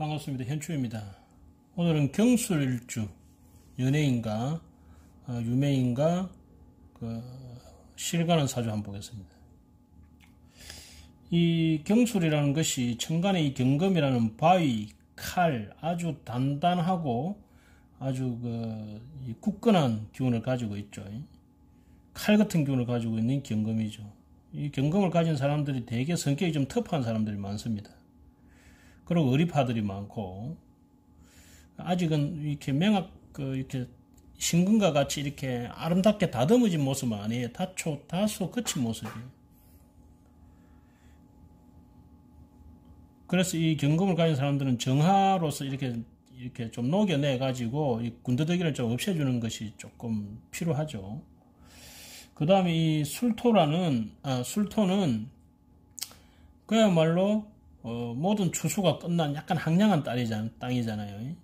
반갑습니다. 현추입니다. 오늘은 경술일주, 연예인과 유명인과 실가는 사주 한번 보겠습니다. 이 경술이라는 것이 천간의 이 경금이라는 바위, 칼, 아주 단단하고 아주 이 굳건한 기운을 가지고 있죠. 칼 같은 기운을 가지고 있는 경금이죠. 이 경금을 가진 사람들이 되게 성격이 좀 터프한 사람들이 많습니다. 그리고 의리파들이 많고, 아직은 이렇게 이렇게 신금과 같이 이렇게 아름답게 다듬어진 모습은 아니에요. 다소 거친 모습이에요. 그래서 이 경금을 가진 사람들은 정화로서 이렇게 좀 녹여내 가지고 이 군더더기를 좀 없애주는 것이 조금 필요하죠. 그 다음에 이 술토는 그야말로 모든 추수가 끝난 약간 황량한 땅이잖아요.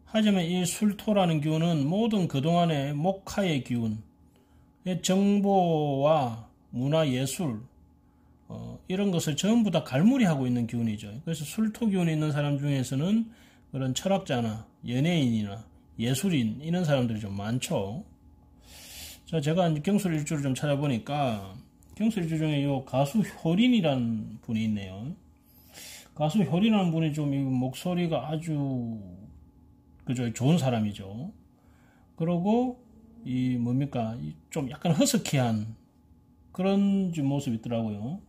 하지만 이 술토라는 기운은 모든 그동안의 목화의 기운, 정보와 문화 예술, 이런 것을 전부 다 갈무리하고 있는 기운이죠. 그래서 술토 기운이 있는 사람 중에서는 그런 철학자나 연예인이나 예술인, 이런 사람들이 좀 많죠. 자, 제가 경술일주를 좀 찾아보니까, 경술일주 중에 요 가수 효린이라는 분이 있네요. 가수 효린이라는 분이 좀 이 목소리가 아주 좋은 사람이죠. 그리고 좀 약간 허스키한 그런 모습이 있더라고요.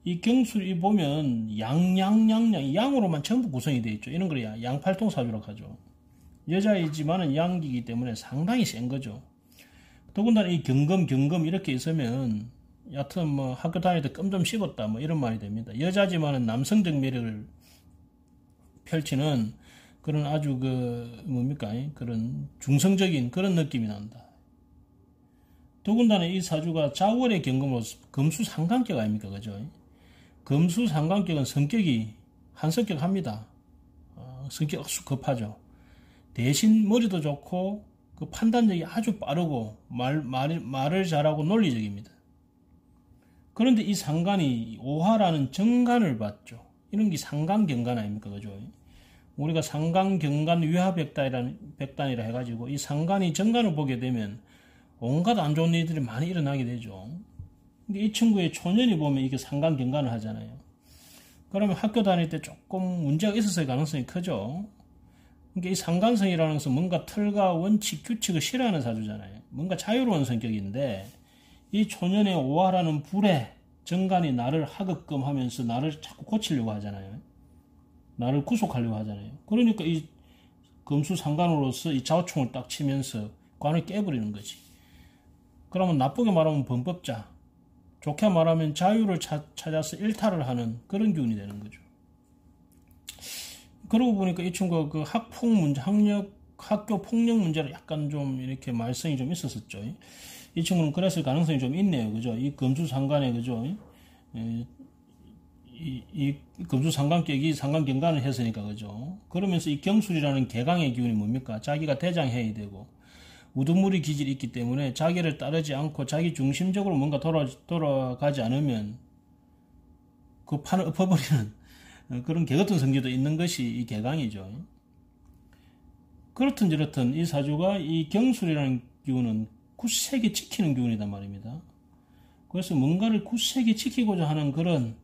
이 경술이 보면 양으로만 전부 구성이 되어 있죠. 이런 걸 양팔통 사주라고 하죠. 여자이지만은 양기이기 때문에 상당히 센 거죠. 더군다나 이 경금 이렇게 있으면 여하튼 학교 다닐 때 껌 좀 씹었다 이런 말이 됩니다. 여자지만은 남성적 매력을 펼치는 그런 아주 그런 중성적인 그런 느낌이 난다. 더군다나 이 사주가 자월의 경금으로서 금수상관격 아닙니까? 그죠? 금수상관격은 성격이 한성격합니다. 성격 아주 급하죠. 대신 머리도 좋고 그 판단력이 아주 빠르고 말을 잘하고 논리적입니다. 그런데 이 상관이 오화라는 정관을 받죠. 이런 게 상관경관 아닙니까? 그죠? 우리가 상관경관 위화백단이라 해가지고 이 상관이 정관을 보게 되면 온갖 안 좋은 일들이 많이 일어나게 되죠. 근데 이 친구의 초년이 보면 이게 상관경관을 하잖아요. 그러면 학교 다닐 때 조금 문제가 있었을 가능성이 크죠. 그러니까 이 상관성이라는 것은 뭔가 틀과 원칙, 규칙을 싫어하는 사주잖아요. 뭔가 자유로운 성격인데 이 초년의 오화라는 불에 정관이 나를 하급금 하면서 나를 자꾸 고치려고 하잖아요. 나를 구속하려고 하잖아요. 그러니까 이 금수상관으로서 이 좌우총을 딱 치면서 관을 깨버리는 거지. 그러면 나쁘게 말하면 범법자, 좋게 말하면 자유를 찾아서 일탈을 하는 그런 기운이 되는 거죠. 그러고 보니까 이 친구가 그 학교 폭력 문제로 약간 좀 이렇게 말썽이 좀 있었었죠. 이 친구는 그랬을 가능성이 좀 있네요. 그죠? 이 금수상관에, 그죠? 이 금수상관격이 상관경관을 했으니까, 그죠? 그러면서 이 경술이라는 개강의 기운이 뭡니까? 자기가 대장해야 되고, 우두머리 기질이 있기 때문에 자기를 따르지 않고 자기 중심적으로 뭔가 돌아가지 않으면 그 판을 엎어버리는 그런 개같은 성질도 있는 것이 이 개강이죠. 그렇든 저렇든 이 사주가 이 경술이라는 기운은 굳세게 지키는 기운이단 말입니다. 그래서 뭔가를 굳세게 지키고자 하는 그런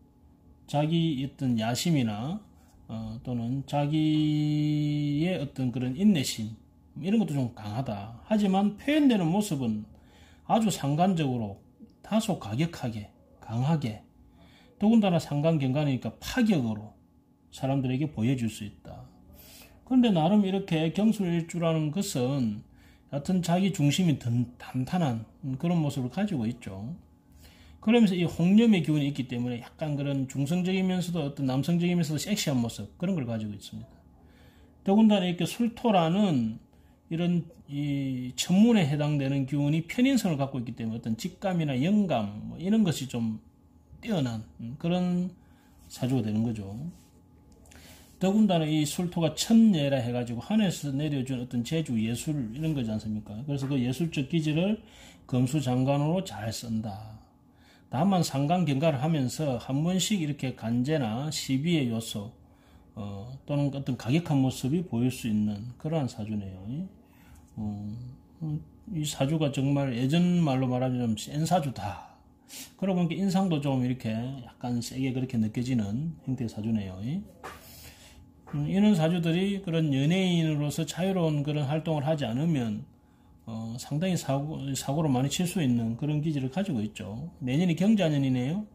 자기 어떤 야심이나 또는 자기의 어떤 그런 인내심, 이런 것도 좀 강하다. 하지만 표현되는 모습은 아주 상관적으로 다소 가격하게, 강하게, 더군다나 상관경관이니까 파격으로 사람들에게 보여줄 수 있다. 그런데 나름 이렇게 경술일주라는 것은 여하튼 자기 중심이 단단한 그런 모습을 가지고 있죠. 그러면서 이 홍념의 기운이 있기 때문에 약간 그런 중성적이면서도 어떤 남성적이면서도 섹시한 모습, 그런 걸 가지고 있습니다. 더군다나 이렇게 술토라는 이런 이 천문에 해당되는 기운이 편인성을 갖고 있기 때문에 어떤 직감이나 영감 이런 것이 좀 뛰어난 그런 사주가 되는 거죠. 더군다나 이 술토가 천예라 해가지고 하늘에서 내려준 어떤 재주, 예술 이런 거지 않습니까? 그래서 그 예술적 기질을 금수장관으로 잘 쓴다. 다만 상관경과를 하면서 한 번씩 이렇게 간제나 시비의 요소, 또는 어떤 가격한 모습이 보일 수 있는 그러한 사주네요. 이 사주가 정말 예전 말로 말하면 좀 센 사주다. 그러고 보니까 인상도 좀 이렇게 약간 세게 그렇게 느껴지는 형태의 사주네요. 이런 사주들이 그런 연예인으로서 자유로운 그런 활동을 하지 않으면 상당히 사고로 많이 칠 수 있는 그런 기질을 가지고 있죠. 내년이 경자년이네요.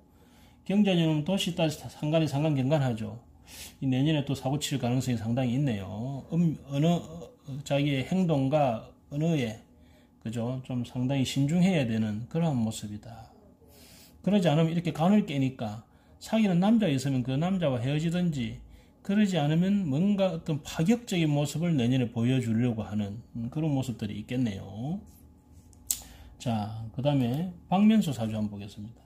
경자년은 도시 따라 상관경관하죠. 이 내년에 또 사고 칠 가능성이 상당히 있네요. 자기의 행동과 언어에 그죠? 좀 상당히 신중해야 되는 그러한 모습이다. 그러지 않으면 이렇게 간을 깨니까 사귀는 남자가 있으면 그 남자와 헤어지든지 그러지 않으면 뭔가 어떤 파격적인 모습을 내년에 보여주려고 하는 그런 모습들이 있겠네요. 자, 그 다음에 박명수 사주 한번 보겠습니다.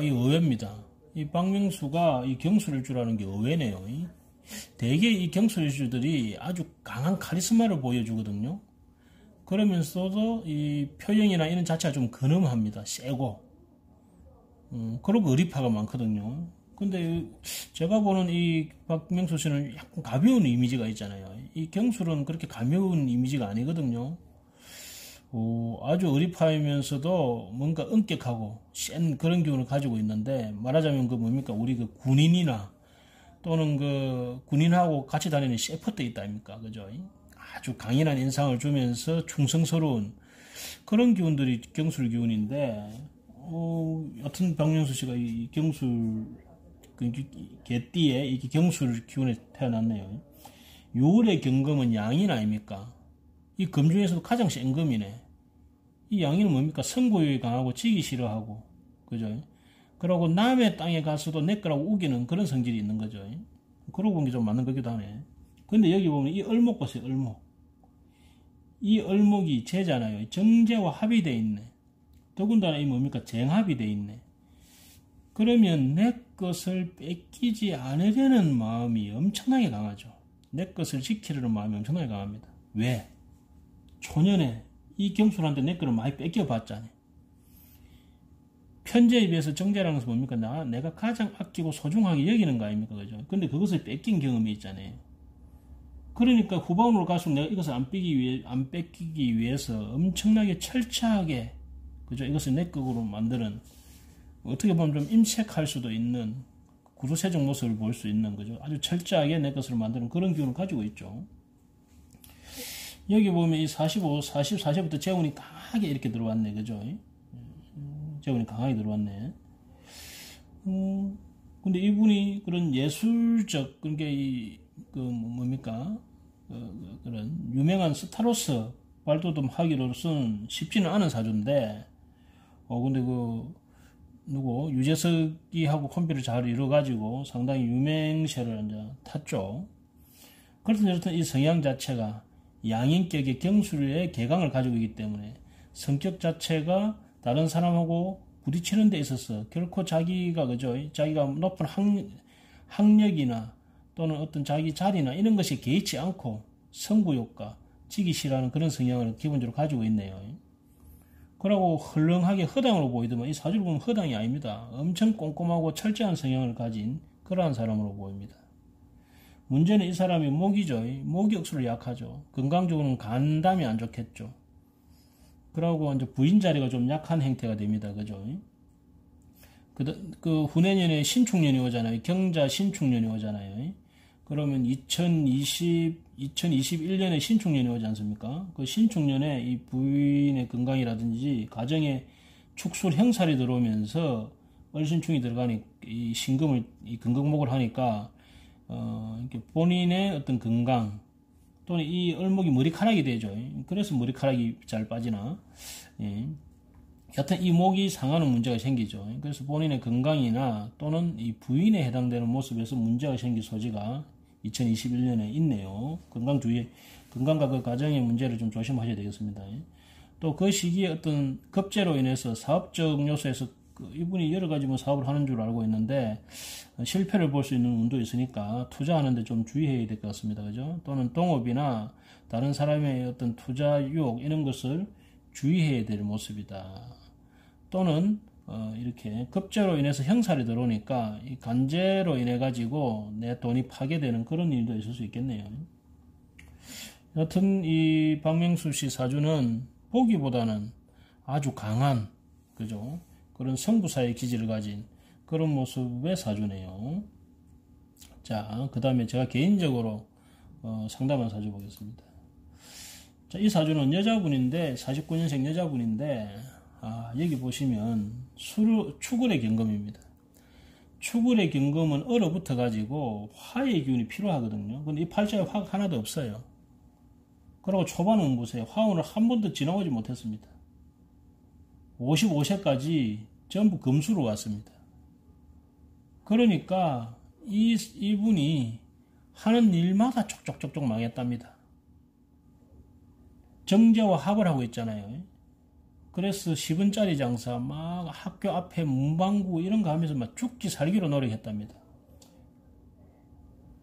이 의외입니다. 이 박명수가 이 경술일주라는 게 의외네요. 대개 이 경술일주들이 아주 강한 카리스마를 보여주거든요. 그러면서도 이 표정이나 이런 자체가 좀 근엄합니다. 세고. 그리고 의리파가 많거든요. 근데 제가 보는 이 박명수 씨는 약간 가벼운 이미지가 있잖아요. 이 경술은 그렇게 가벼운 이미지가 아니거든요. 아주 의리파이면서도 뭔가 엄격하고 센 그런 기운을 가지고 있는데, 말하자면 그 뭡니까, 우리 그 군인이나 또는 그 군인하고 같이 다니는 셰퍼때 있다 아닙니까, 그죠? 아주 강인한 인상을 주면서 충성스러운 그런 기운들이 경술 기운인데, 여튼 박명수 씨가 이 경술 개띠에 이 경술 기운에 태어났네요. 6월의 경금은 양인 아닙니까? 이 금 중에서도 가장 센 금이네. 이 양인은 뭡니까? 승부욕이 강하고 지기 싫어하고, 그죠? 그러고 남의 땅에 가서도 내 거라고 우기는 그런 성질이 있는 거죠. 그러고 본 게 좀 맞는 거기도 하네. 근데 여기 보면 이 을목 보세요, 을목. 이 을목이 재잖아요. 정제와 합이 돼 있네. 더군다나 이 뭡니까? 쟁합이 돼 있네. 그러면 내 것을 뺏기지 않으려는 마음이 엄청나게 강하죠. 내 것을 지키려는 마음이 엄청나게 강합니다. 왜? 초년에 이 경술한테 내 거를 많이 뺏겨봤잖아요. 편제에 비해서 정제라는 것은 뭡니까? 내가 가장 아끼고 소중하게 여기는 거 아닙니까? 그죠? 근데 그것을 뺏긴 경험이 있잖아요. 그러니까 후반으로 갈수록 내가 이것을 안 뺏기기 위해서 엄청나게 철저하게, 그죠? 이것을 내 것으로 만드는, 어떻게 보면 좀 임책할 수도 있는 구두쇠적 모습을 볼 수 있는, 거죠? 아주 철저하게 내 것을 만드는 그런 기운을 가지고 있죠. 여기 보면 이 44세부터 재운이 강하게 이렇게 들어왔네, 그죠? 재운이 강하게 들어왔네. 근데 이분이 그런 예술적, 그러니까 뭡니까? 그런 유명한 스타로서 발돋움하기로서는 쉽지는 않은 사주인데, 근데 유재석이하고 콤비를 잘 이뤄가지고 상당히 유명세를 이제 탔죠. 그렇든 이 성향 자체가 양인격의 경술의 개강을 가지고 있기 때문에 성격 자체가 다른 사람하고 부딪히는 데 있어서 결코 자기가 높은 학력이나 또는 어떤 자기 자리나 이런 것이 개의치 않고 승부욕과 지기 싫어하는 그런 성향을 기본적으로 가지고 있네요. 그러고 헐렁하게 허당으로 보이더만 이 사주를 보면 허당이 아닙니다. 엄청 꼼꼼하고 철저한 성향을 가진 그러한 사람으로 보입니다. 문제는 이 사람이 목이죠. 목이 억수로 약하죠. 건강적으로는 간담이 안 좋겠죠. 그러고 이제 부인 자리가 좀 약한 형태가 됩니다. 그죠? 그 후내년에 신축년이 오잖아요. 경자 신축년이 오잖아요. 그러면 2021년에 신축년이 오지 않습니까? 그 신축년에 이 부인의 건강이라든지 가정에 축술 형살이 들어오면서 을신충이 들어가니 이 신금을 이 건강목을 하니까 이렇게 본인의 어떤 건강 또는 이 을목이 머리카락이 되죠. 그래서 머리카락이 잘 빠지나. 예. 여튼 이 목이 상하는 문제가 생기죠. 그래서 본인의 건강이나 또는 이 부인에 해당되는 모습에서 문제가 생길 소지가 2021년에 있네요. 건강과 그 가정의 문제를 좀 조심하셔야 되겠습니다. 또 그 시기에 어떤 급제로 인해서 사업적 요소에서 이분이 여러 가지 사업을 하는 줄 알고 있는데 실패를 볼 수 있는 운도 있으니까 투자하는데 좀 주의해야 될 것 같습니다. 그죠? 또는 동업이나 다른 사람의 어떤 투자 유혹 이런 것을 주의해야 될 모습이다. 또는 이렇게 급제로 인해서 형살이 들어오니까 이 간제로 인해 가지고 내 돈이 파괴되는 그런 일도 있을 수 있겠네요. 여튼 이 박명수 씨 사주는 보기보다는 아주 강한, 그죠? 그런 성부사의 기질을 가진 그런 모습의 사주네요. 자, 그 다음에 제가 개인적으로 상담한 사주 보겠습니다. 자, 이 사주는 여자분인데 49년생 여자분인데 여기 보시면 축을의 경금입니다. 축을의 경금은 얼어붙어 가지고 화의 기운이 필요하거든요. 근데 이 팔자에 화가 하나도 없어요. 그리고 초반운 보세요. 화운을 한 번도 지나오지 못했습니다. 55세까지 전부 금수로 왔습니다. 그러니까 이분이 하는 일마다 쪽쪽쪽쪽 망했답니다. 정제와 합을 하고 있잖아요. 그래서 10원짜리 장사, 막 학교 앞에 문방구 이런 거 하면서 막 죽기 살기로 노력했답니다.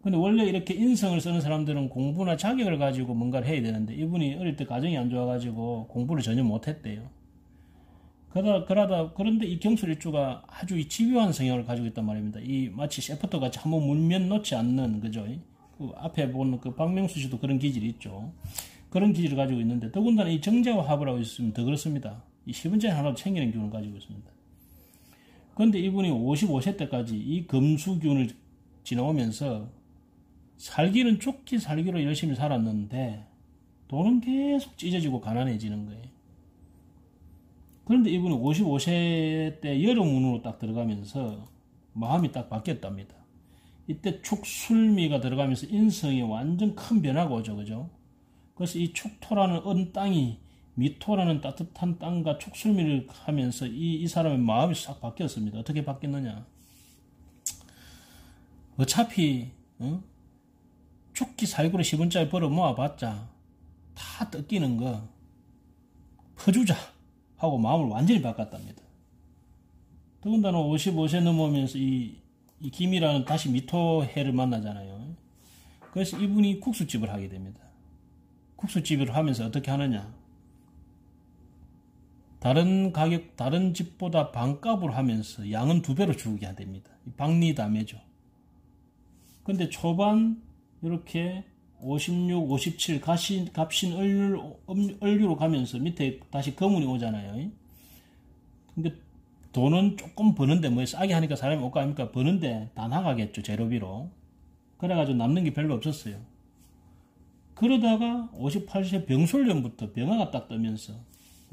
근데 원래 이렇게 인성을 쓰는 사람들은 공부나 자격을 가지고 뭔가를 해야 되는데 이분이 어릴 때 가정이 안 좋아가지고 공부를 전혀 못했대요. 그런데 이 경술일주가 아주 이 집요한 성향을 가지고 있단 말입니다. 이 마치 셰퍼드 같이 한번 물면 놓지 않는, 그죠? 그 앞에 보는 그 박명수 씨도 그런 기질이 있죠. 그런 기질을 가지고 있는데 더군다나 이 정제와 합을 하고 있으면 더 그렇습니다. 이 10원짜리 하나도 챙기는 기운을 가지고 있습니다. 그런데 이분이 55세 때까지 이 금수기운을 지나오면서 살기는 쫓기 살기로 열심히 살았는데 돈은 계속 찢어지고 가난해지는 거예요. 그런데 이분은 55세 때 여름운으로 딱 들어가면서 마음이 딱 바뀌었답니다. 이때 축술미가 들어가면서 인성이 완전 큰 변화가 오죠. 그죠? 그래서 이 축토라는 언땅이 미토라는 따뜻한 땅과 축술미를 하면서 이 사람의 마음이 싹 바뀌었습니다. 어떻게 바뀌었느냐? 어차피 죽기 살기로 10원짜리 벌어 모아봤자 다 뜯기는 거 퍼주자 하고 마음을 완전히 바꿨답니다. 더군다나 55세 넘어오면서 이 김이라는 다시 미토해를 만나잖아요. 그래서 이분이 국수집을 하게 됩니다. 국수집을 하면서 어떻게 하느냐? 다른 집보다 반값으로 하면서 양은 2배로 주게 됩니다. 박리담회죠. 근데 초반 이렇게 56, 57 갑신 을류로 가면서 밑에 다시 거문이 오잖아요. 근데 돈은 조금 버는데 뭐 싸게 하니까 사람이 올까 합니까? 버는데 다 나가겠죠, 재료비로. 그래가지고 남는 게 별로 없었어요. 그러다가 58세 병술년부터 병화가 딱 뜨면서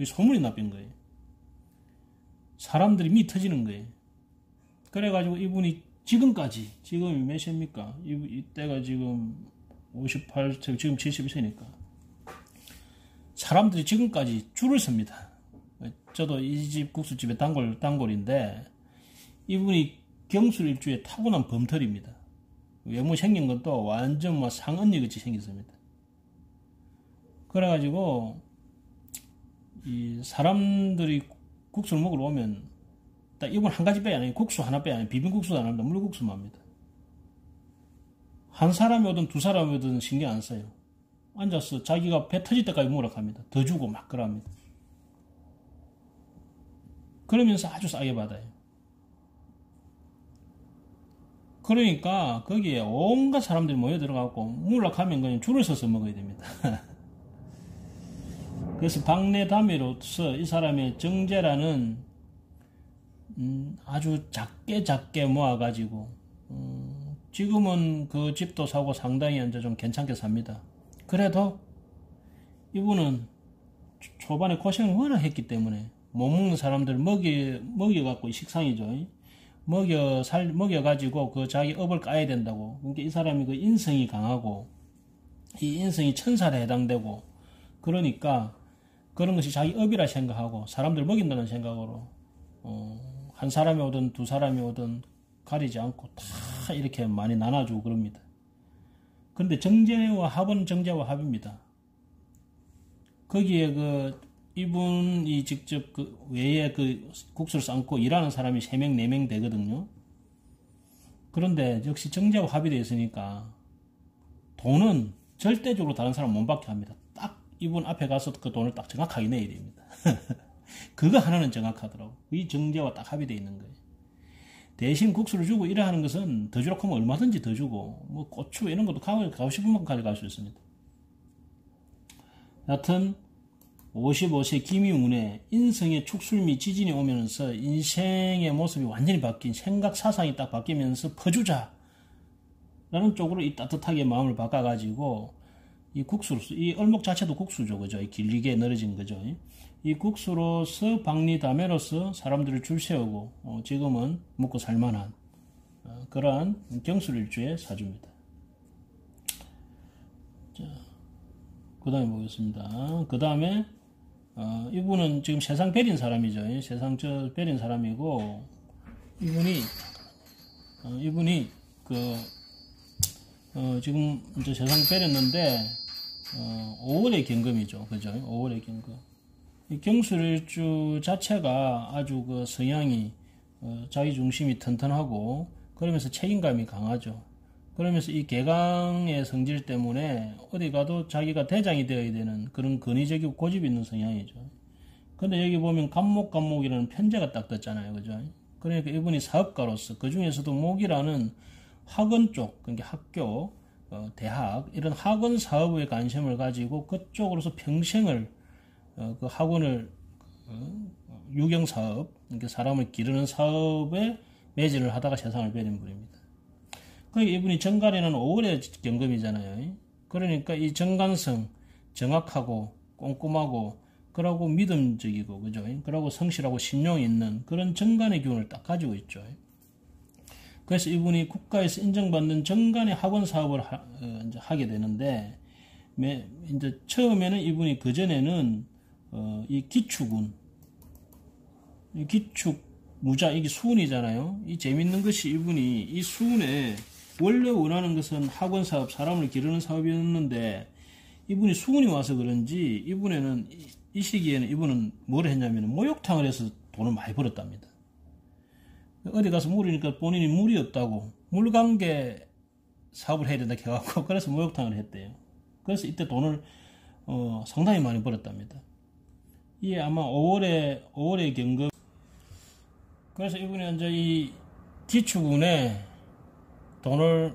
소문이 나쁜 거예요. 사람들이 미 터지는 거예요. 그래가지고 이분이 지금까지, 지금이 몇 세입니까? 이때가 지금 58세, 지금 72세니까. 사람들이 지금까지 줄을 섭니다. 저도 이 집 국수집의 단골인데, 이분이 경술일주에 타고난 범털입니다. 외모 생긴 것도 완전 뭐 상언니 같이 생겼습니다. 그래가지고, 이 사람들이 국수를 먹으러 오면, 딱 이분 한 가지 빼 아니에요. 국수 하나 빼 아니에요. 비빔국수도 안 합니다. 물국수만 합니다. 한 사람이 오든 두 사람이 오든 신경 안 써요. 앉아서 자기가 배 터질 때까지 먹으라 합니다. 더 주고 막 그럽니다. 그러면서 아주 싸게 받아요. 그러니까 거기에 온갖 사람들이 모여 들어가고 먹으라 하면 그냥 줄을 서서 먹어야 됩니다. 그래서 박내담회로서 이 사람의 정제라는 아주 작게 모아가지고 지금은 그 집도 사고 상당히 이제 좀 괜찮게 삽니다. 그래도 이분은 초반에 고생을 워낙 했기 때문에 못 먹는 사람들 먹여갖고 식상이죠. 먹여가지고 그 자기 업을 까야 된다고. 그러니까 이 사람이 그 인성이 강하고 이 인성이 천사에 해당되고 그러니까 그런 것이 자기 업이라 생각하고 사람들 먹인다는 생각으로 한 사람이 오든 두 사람이 오든 가리지 않고 다 이렇게 많이 나눠주고 그럽니다. 그런데 정제와 합은 정제와 합입니다. 거기에 이분이 직접 외에 국수를 삶고 일하는 사람이 3명, 4명 되거든요. 그런데 역시 정제와 합이 되어 있으니까 돈은 절대적으로 다른 사람 못 받게 합니다. 딱 이분 앞에 가서 그 돈을 딱 정확하게 내야 됩니다. 그거 하나는 정확하더라고. 이 정제와 딱 합의되어 있는 거예요. 대신 국수를 주고 이래 하는 것은 더 주라고 하면 얼마든지 더 주고, 뭐 고추 이런 것도 가고 싶은 만큼 가져갈 수 있습니다. 여하튼 55세 김이운의 인성의 축술 및 지진이 오면서 인생의 모습이 완전히 바뀐 생각 사상이 딱 바뀌면서 퍼주자 라는 쪽으로 이 따뜻하게 마음을 바꿔가지고 이 국수로서 이 얼목 자체도 국수죠, 그죠? 이 길게 늘어진 거죠. 이 국수로서 박리다매로서 사람들을 줄 세우고 지금은 먹고 살만한 그러한 경술일주의 사주입니다. 자, 그 다음에 보겠습니다. 그 다음에 이분은 지금 세상 베린 사람이죠. 세상 베린 사람이고 이분이 지금 이제 세상 베렸는데 5월의 경금이죠. 그죠? 5월의 경금. 이 경술일주 자체가 아주 그 성향이 자기 중심이 튼튼하고 그러면서 책임감이 강하죠. 그러면서 이 개강의 성질 때문에 어디 가도 자기가 대장이 되어야 되는 그런 근위적이고 고집이 있는 성향이죠. 근데 여기 보면 간목이라는 편제가 딱 떴잖아요. 그죠? 그러니까 이분이 사업가로서 그 중에서도 목이라는 학원 쪽, 그러니까 학교, 대학 이런 학원 사업에 관심을 가지고 그쪽으로서 평생을 그 학원을 유경 사업, 그러니까 사람을 기르는 사업에 매진을 하다가 세상을 베린 분입니다. 그러니까 이분이 정간에는 5월의 경금이잖아요. 그러니까 이 정간성, 정확하고 꼼꼼하고 그러고 믿음적이고 그죠? 그러고 성실하고 신용이 있는 그런 정간의 기운을 딱 가지고 있죠. 그래서 이분이 국가에서 인정받는 정간의 학원 사업을 이제 하게 되는데, 이제 처음에는 이분이 그전에는 이 기축운, 이 기축 무자, 이게 수운이잖아요. 이 재밌는 것이 이분이 이 수운에 원래 원하는 것은 학원 사업, 사람을 기르는 사업이었는데 이분이 수운이 와서 그런지 이분에는 이 시기에는 이분은 뭘 했냐면 목욕탕을 해서 돈을 많이 벌었답니다. 어디 가서 물이니까 본인이 물이 없다고 물관계 사업을 해야 된다 해갖고 그래서 목욕탕을 했대요. 그래서 이때 돈을 상당히 많이 벌었답니다. 이게 아마 5월의 경금. 그래서 이분이 이제 이 기축운에 돈을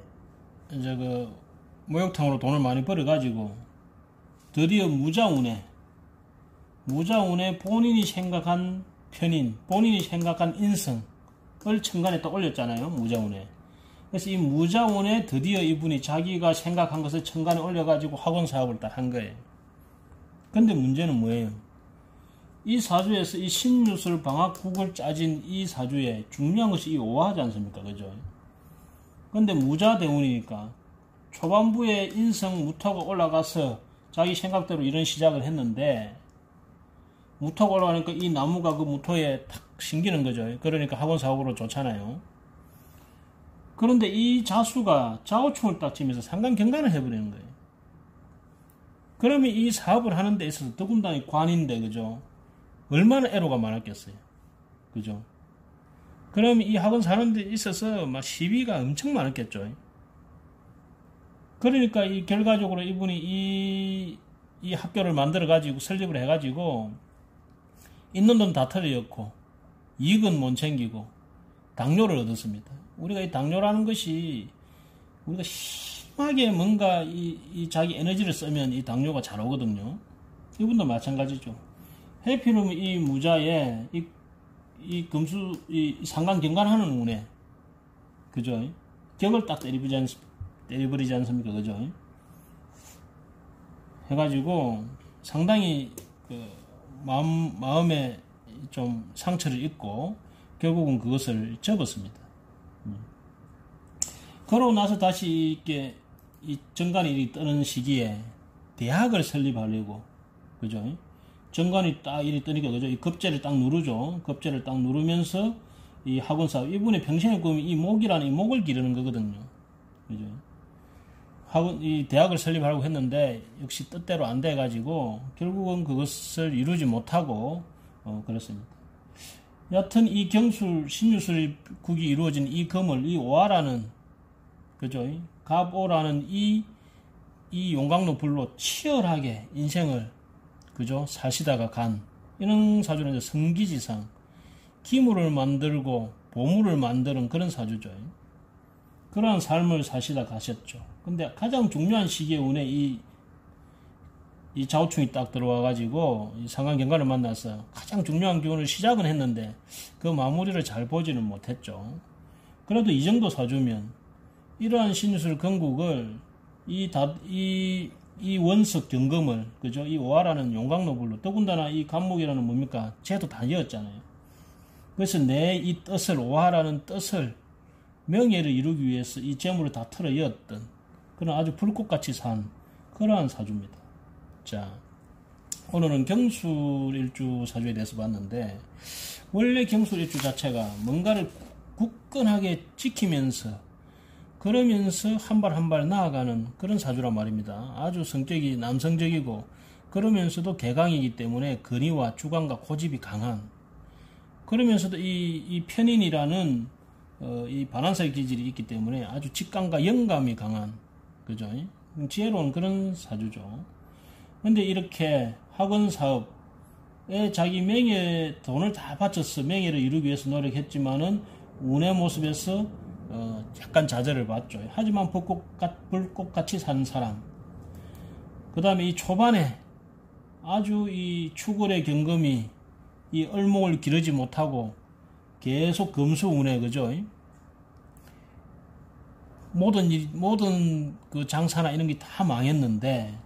이제 그 목욕탕으로 돈을 많이 벌어가지고 드디어 무자운에 본인이 생각한 편인, 본인이 생각한 인성을 천간에 또 올렸잖아요. 무자운에. 그래서 이 무자운에 드디어 이분이 자기가 생각한 것을 천간에 올려가지고 학원 사업을 딱 한 거예요. 근데 문제는 뭐예요? 이 사주에서 이 신유술 방학국을 짜진 이 사주에 중요한 것이 이 오화하지 않습니까? 그죠? 근데 무자대운이니까 초반부에 인성 무토가 올라가서 자기 생각대로 이런 시작을 했는데 무토가 올라가니까 이 나무가 그 무토에 탁 심기는 거죠. 그러니까 학원 사업으로 좋잖아요. 그런데 이 자수가 좌우충을 딱 치면서 상관경관을 해버리는 거예요. 그러면 이 사업을 하는 데 있어서 더군다나 관인데, 그죠? 얼마나 애로가 많았겠어요. 그죠? 그럼 이 학원 사는 데 있어서 막 시비가 엄청 많았겠죠. 그러니까 이 결과적으로 이분이 이 학교를 만들어 가지고 설립을 해 가지고 있는 돈 다 털어였고 이익은 못 챙기고 당뇨를 얻었습니다. 우리가 이 당뇨라는 것이 우리가 심하게 뭔가 이 자기 에너지를 쓰면 이 당뇨가 잘 오거든요. 이분도 마찬가지죠. 해피는 이 무자에 이 금수 이 상관경관하는 운에 그죠? 격을 딱 때려버리지 않습니까? 그죠? 해가지고 상당히 그 마음에 좀 상처를 입고 결국은 그것을 접었습니다. 그러고 나서 다시 이렇게 이 정관이 뜨는 시기에 대학을 설립하려고 그죠? 정관이 딱 이리 뜨니까 그죠? 이 급제를 딱 누르죠. 급제를 딱 누르면서 이 학원 사업 이분의 평생의 꿈이 이 목이라는 이 목을 기르는 거거든요. 그죠? 이 대학을 설립하려고 했는데 역시 뜻대로 안 돼가지고 결국은 그것을 이루지 못하고 그렇습니다. 여하튼 이 경술 신유술국이 이루어진 이 금을 이 오화라는 그죠? 갑오라는 이 용광로 불로 치열하게 인생을 그죠? 사시다가 간 이런 사주는 이제 성기지상, 기물을 만들고 보물을 만드는 그런 사주죠. 그러한 삶을 사시다 가셨죠. 근데 가장 중요한 시기에 운에 이 좌우충이 딱 들어와가지고 이 상관경관을 만나서 가장 중요한 기운을 시작은 했는데 그 마무리를 잘 보지는 못했죠. 그래도 이 정도 사주면 이러한 신술 건국을 이 원석 경금을, 그죠? 이 오화라는 용광로불로, 더군다나 이 간목이라는 뭡니까? 쟤도 다 이었잖아요. 그래서 내 이 뜻을, 오화라는 뜻을, 명예를 이루기 위해서 이 재물을 다 털어 이었던 그런 아주 불꽃같이 산 그러한 사주입니다. 자, 오늘은 경술일주 사주에 대해서 봤는데, 원래 경술일주 자체가 뭔가를 굳건하게 지키면서 그러면서 한 발 한 발 나아가는 그런 사주란 말입니다. 아주 성격이 남성적이고 그러면서도 개강이기 때문에 근위와 주관과 고집이 강한, 그러면서도 이 편인이라는 이 반환사의 기질이 있기 때문에 아주 직감과 영감이 강한, 그죠? 지혜로운 그런 사주죠. 근데 이렇게 학원 사업에 자기 명예, 돈을 다 바쳐서 명예를 이루기 위해서 노력했지만은 운의 모습에서 약간 좌절을 받죠. 하지만 불꽃같이 사는 사람. 그 다음에 이 초반에 아주 이 추골의 경금이 이 을목을 기르지 못하고 계속 금수운에, 그죠? 모든 그 장사나 이런 게 다 망했는데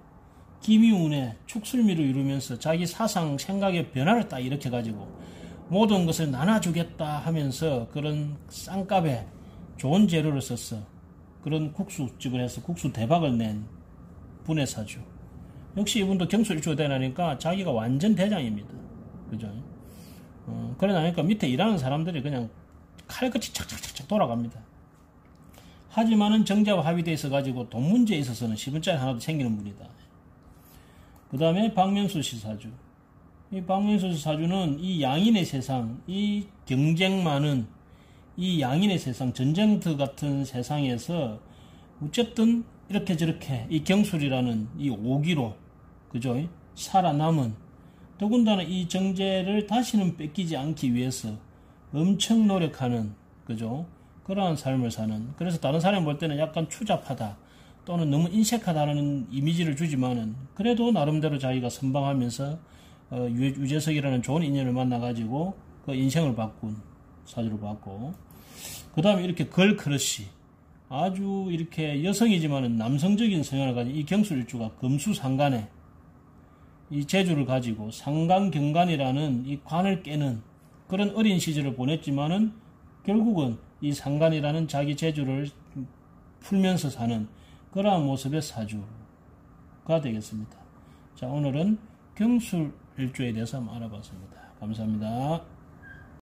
기미운에 축술미를 이루면서 자기 사상, 생각의 변화를 딱 일으켜가지고 모든 것을 나눠주겠다 하면서 그런 싼값에 좋은 재료를 썼어. 그런 국수집을 해서 국수 대박을 낸 분의 사주. 역시 이분도 경술일주가 되나니까 자기가 완전 대장입니다. 그죠? 그래 나니까 밑에 일하는 사람들이 그냥 칼같이 착착착착 돌아갑니다. 하지만은 정자와 합의되어 있어가지고 돈 문제에 있어서는 10원짜리 하나도 챙기는 분이다. 그 다음에 박명수 씨 사주. 이 박명수 씨 사주는 이 양인의 세상, 이 경쟁 많은 이 양인의 세상, 전쟁터 같은 세상에서 어쨌든 이렇게 저렇게 이 경술이라는 이 오기로, 그죠? 살아남은, 더군다나 이 정제를 다시는 뺏기지 않기 위해서 엄청 노력하는, 그죠? 그러한 삶을 사는, 그래서 다른 사람이 볼 때는 약간 추잡하다 또는 너무 인색하다는 이미지를 주지만은 그래도 나름대로 자기가 선방하면서 유재석이라는 좋은 인연을 만나가지고 그 인생을 바꾼 사주를 봤고, 그 다음에 이렇게 걸크러쉬, 아주 이렇게 여성이지만은 남성적인 성향을 가진 이 경술일주가 금수상간에 이 재주를 가지고 상간경간이라는 이 관을 깨는 그런 어린 시절을 보냈지만은 결국은 이 상간이라는 자기 재주를 풀면서 사는 그러한 모습의 사주가 되겠습니다. 자, 오늘은 경술일주에 대해서 한번 알아봤습니다. 감사합니다.